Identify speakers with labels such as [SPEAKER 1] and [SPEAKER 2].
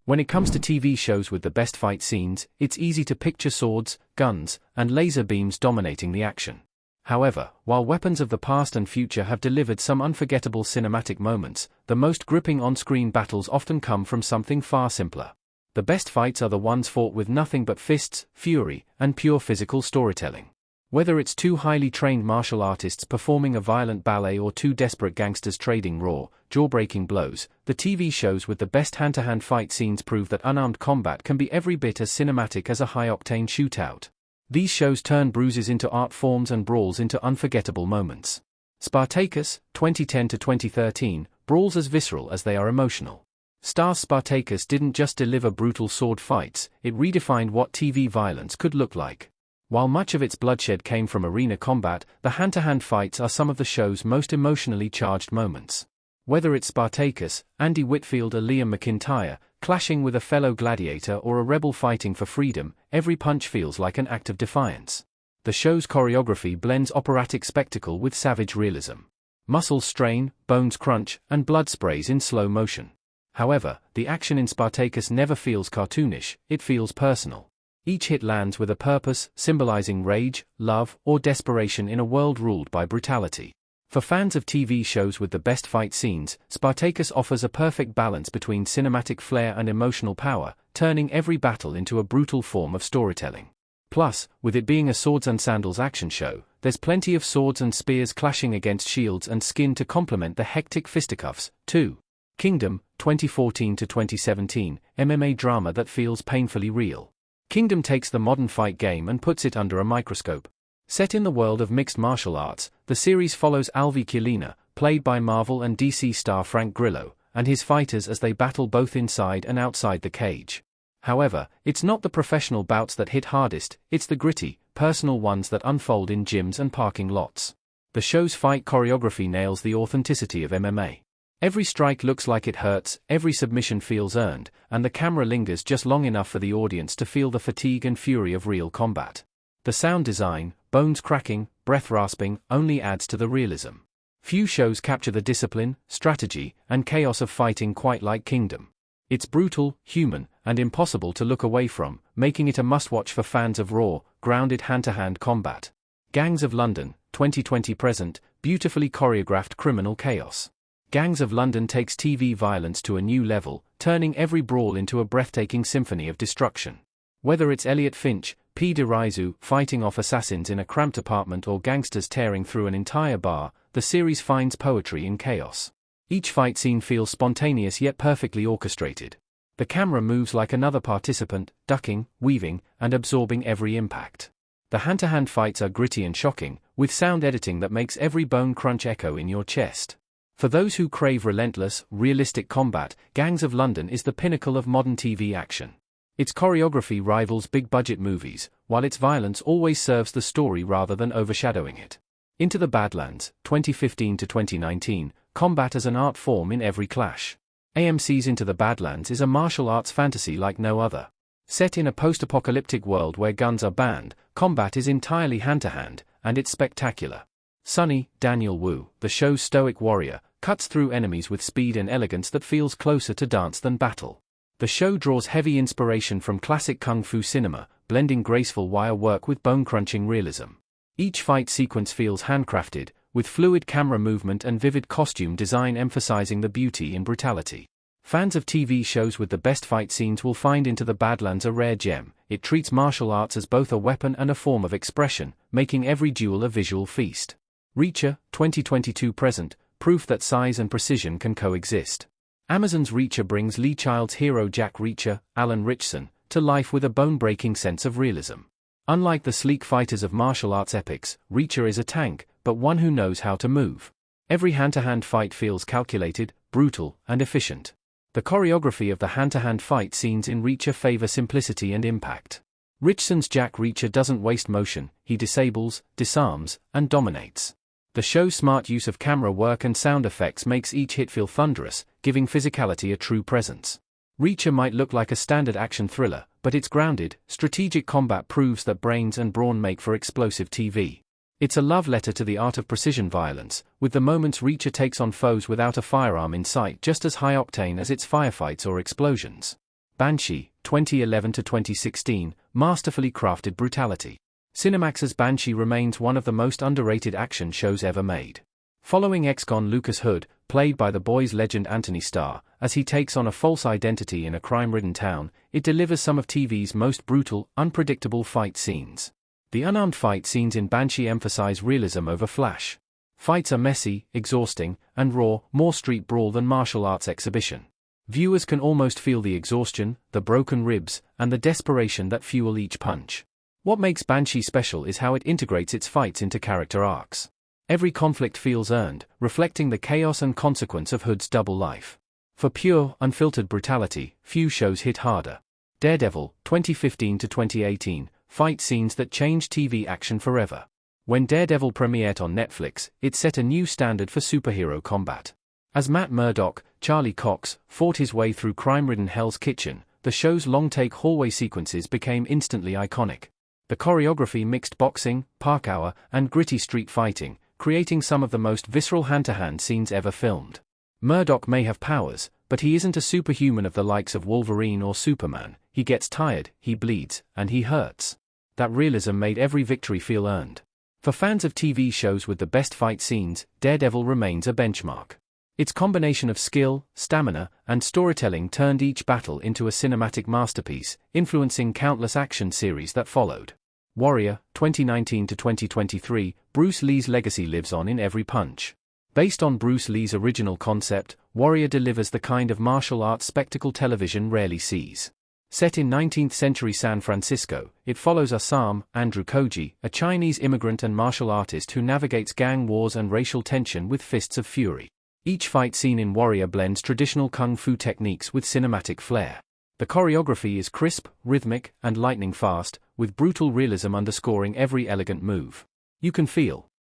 [SPEAKER 1] When it comes to TV shows with the best fight scenes, it's easy to picture swords, guns, and laser beams dominating the action. However, while weapons of the past and future have delivered some unforgettable cinematic moments, the most gripping on-screen battles often come from something far simpler. The best fights are the ones fought with nothing but fists, fury, and pure physical storytelling. Whether it's two highly trained martial artists performing a violent ballet or two desperate gangsters trading raw, jaw-breaking blows, the TV shows with the best hand-to-hand fight scenes prove that unarmed combat can be every bit as cinematic as a high-octane shootout. These shows turn bruises into art forms and brawls into unforgettable moments. Spartacus, 2010 to 2013, brawls as visceral as they are emotional. Star's Spartacus didn't just deliver brutal sword fights, it redefined what TV violence could look like. While much of its bloodshed came from arena combat, the hand-to-hand fights are some of the show's most emotionally charged moments. Whether it's Spartacus, Andy Whitfield or Liam McIntyre, clashing with a fellow gladiator or a rebel fighting for freedom, every punch feels like an act of defiance. The show's choreography blends operatic spectacle with savage realism. Muscles strain, bones crunch, and blood sprays in slow motion. However, the action in Spartacus never feels cartoonish, it feels personal. Each hit lands with a purpose, symbolizing rage, love, or desperation in a world ruled by brutality. For fans of TV shows with the best fight scenes, Spartacus offers a perfect balance between cinematic flair and emotional power, turning every battle into a brutal form of storytelling. Plus, with it being a swords and sandals action show, there's plenty of swords and spears clashing against shields and skin to complement the hectic fisticuffs, too. Kingdom, 2014 to 2017, MMA drama that feels painfully real. Kingdom takes the modern fight game and puts it under a microscope. Set in the world of mixed martial arts, the series follows Alvi Chiellina, played by Marvel and DC star Frank Grillo, and his fighters as they battle both inside and outside the cage. However, it's not the professional bouts that hit hardest, it's the gritty, personal ones that unfold in gyms and parking lots. The show's fight choreography nails the authenticity of MMA. Every strike looks like it hurts, every submission feels earned, and the camera lingers just long enough for the audience to feel the fatigue and fury of real combat. The sound design, bones cracking, breath rasping, only adds to the realism. Few shows capture the discipline, strategy, and chaos of fighting quite like Kingdom. It's brutal, human, and impossible to look away from, making it a must-watch for fans of raw, grounded hand-to-hand combat. Gangs of London, 2020-present, beautifully choreographed criminal chaos. Gangs of London takes TV violence to a new level, turning every brawl into a breathtaking symphony of destruction. Whether it's Elliot Finch, P. Derizu, fighting off assassins in a cramped apartment or gangsters tearing through an entire bar, the series finds poetry in chaos. Each fight scene feels spontaneous yet perfectly orchestrated. The camera moves like another participant, ducking, weaving, and absorbing every impact. The hand-to-hand fights are gritty and shocking, with sound editing that makes every bone crunch echo in your chest. For those who crave relentless, realistic combat, Gangs of London is the pinnacle of modern TV action. Its choreography rivals big-budget movies, while its violence always serves the story rather than overshadowing it. Into the Badlands, 2015 to 2019, combat as an art form in every clash. AMC's Into the Badlands is a martial arts fantasy like no other. Set in a post-apocalyptic world where guns are banned, combat is entirely hand-to-hand, and it's spectacular. Sonny, Daniel Wu, the show's stoic warrior, cuts through enemies with speed and elegance that feels closer to dance than battle. The show draws heavy inspiration from classic kung fu cinema, blending graceful wire work with bone-crunching realism. Each fight sequence feels handcrafted, with fluid camera movement and vivid costume design emphasizing the beauty in brutality. Fans of TV shows with the best fight scenes will find Into the Badlands a rare gem. It treats martial arts as both a weapon and a form of expression, making every duel a visual feast. Reacher, 2022-present, proof that size and precision can coexist. Amazon's Reacher brings Lee Child's hero Jack Reacher, Alan Ritchson, to life with a bone-breaking sense of realism. Unlike the sleek fighters of martial arts epics, Reacher is a tank, but one who knows how to move. Every hand-to-hand fight feels calculated, brutal, and efficient. The choreography of the hand-to-hand fight scenes in Reacher favor simplicity and impact. Ritchson's Jack Reacher doesn't waste motion, he disables, disarms, and dominates. The show's smart use of camera work and sound effects makes each hit feel thunderous, giving physicality a true presence. Reacher might look like a standard action thriller, but its grounded, strategic combat proves that brains and brawn make for explosive TV. It's a love letter to the art of precision violence, with the moments Reacher takes on foes without a firearm in sight just as high-octane as its firefights or explosions. Banshee, 2011 to 2016, masterfully crafted brutality. Cinemax's Banshee remains one of the most underrated action shows ever made. Following ex-con Lucas Hood, played by The Boys legend Anthony Starr, as he takes on a false identity in a crime-ridden town, it delivers some of TV's most brutal, unpredictable fight scenes. The unarmed fight scenes in Banshee emphasize realism over flash. Fights are messy, exhausting, and raw, more street brawl than martial arts exhibition. Viewers can almost feel the exhaustion, the broken ribs, and the desperation that fuel each punch. What makes Banshee special is how it integrates its fights into character arcs. Every conflict feels earned, reflecting the chaos and consequence of Hood's double life. For pure, unfiltered brutality, few shows hit harder. Daredevil, 2015 to 2018, fight scenes that changed TV action forever. When Daredevil premiered on Netflix, it set a new standard for superhero combat. As Matt Murdock, Charlie Cox, fought his way through crime-ridden Hell's Kitchen, the show's long-take hallway sequences became instantly iconic. The choreography mixed boxing, parkour, and gritty street fighting, creating some of the most visceral hand-to-hand scenes ever filmed. Murdock may have powers, but he isn't a superhuman of the likes of Wolverine or Superman. He gets tired, he bleeds, and he hurts. That realism made every victory feel earned. For fans of TV shows with the best fight scenes, Daredevil remains a benchmark. Its combination of skill, stamina, and storytelling turned each battle into a cinematic masterpiece, influencing countless action series that followed. Warrior, 2019 to 2023, Bruce Lee's legacy lives on in every punch. Based on Bruce Lee's original concept, Warrior delivers the kind of martial arts spectacle television rarely sees. Set in 19th-century San Francisco, it follows Assam, Andrew Koji, a Chinese immigrant and martial artist who navigates gang wars and racial tension with fists of fury. Each fight scene in Warrior blends traditional kung fu techniques with cinematic flair. The choreography is crisp, rhythmic, and lightning fast, with brutal realism underscoring every elegant move. You can feel